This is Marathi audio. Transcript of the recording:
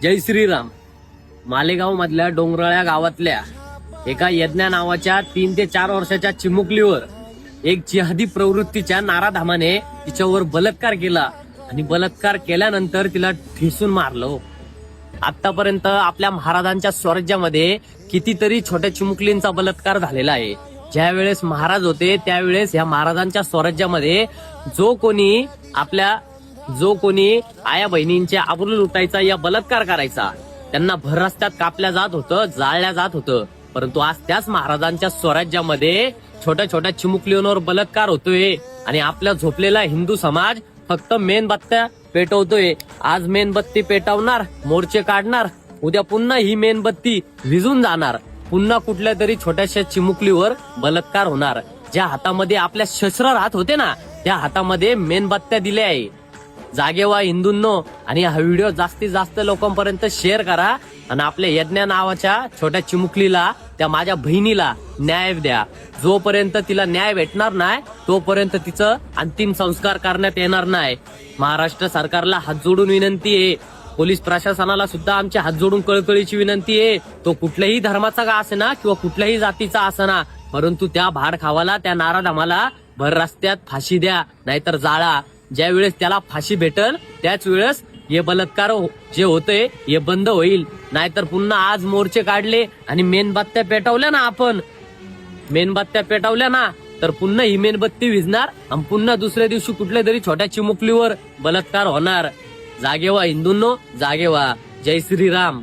जय श्रीराम. मालेगाव मधल्या डोंगराळ्या गावातल्या एका यज्ञा नावाच्या 3 ते 4 वर्षाच्या चिमुकलीवर एक जिहादी प्रवृत्तीच्या नाराधामाने तिच्यावर बलात्कार केला आणि बलात्कार केल्यानंतर तिला ठेसून मारलं. आतापर्यंत आपल्या महाराजांच्या स्वराज्यामध्ये कितीतरी छोट्या चिमुकलींचा बलात्कार झालेला आहे. ज्या वेळेस महाराज होते त्यावेळेस या महाराजांच्या स्वराज्यामध्ये जो कोणी आया बहिणींचे आबरू लुटायचा या बलात्कार करायचा त्यांना भर रस्त्यात कापल्या जात होतं, जाळल्या जात होतं. परंतु आज त्याच महाराजांच्या स्वराज्यामध्ये छोट्या छोट्या चिमुकलींवर बलात्कार होतोय आणि आपल्या झोपलेला हिंदू समाज फक्त मेणबत्त्या पेटवतोय. आज मेणबत्ती पेटवणार, मोर्चे काढणार, उद्या पुन्हा ही मेणबत्ती विझून जाणार, पुन्हा कुठल्या तरी छोट्याशा चिमुकलीवर बलात्कार होणार. ज्या हातामध्ये आपल्या शस्त्र राहत होते ना त्या हातामध्ये मेणबत्त्या दिल्या आहे. जागे व्हा हिंदूंनो आणि हा व्हिडिओ जास्तीत जास्त लोकांपर्यंत शेअर करा आणि आपल्या यज्ञा नावाच्या छोट्या चिमुकलीला, त्या माझ्या बहिणीला न्याय द्या. जोपर्यंत तिला न्याय भेटणार नाही तोपर्यंत तिचं अंतिम संस्कार करण्यात येणार नाही. महाराष्ट्र सरकारला हात जोडून विनंती आहे, पोलीस प्रशासनाला सुद्धा आमच्या हात जोडून कळकळीची विनंती आहे. तो कुठल्याही धर्माचा का असेना किंवा कुठल्याही जातीचा असेना, परंतु त्या भाड खावाला, त्या नाराधामाला भर रस्त्यात फाशी द्या, नाहीतर जाळा. ज्या वेळेस त्याला फाशी भेटल त्याच वेळेस हे बलात्कार जे होते हे बंद होईल. नाहीतर पुन्हा आज मोर्चे काढले आणि मेणबत्त्या पेटवल्या ना, आपण मेणबत्त्या पेटवल्या ना, तर पुन्हा ही मेणबत्ती विझणार आणि पुन्हा दुसऱ्या दिवशी कुठल्या तरी छोट्या चिमुकलीवर बलात्कार होणार. जागे व्हा हिंदूंनो, जागे व्हा. जय श्रीराम.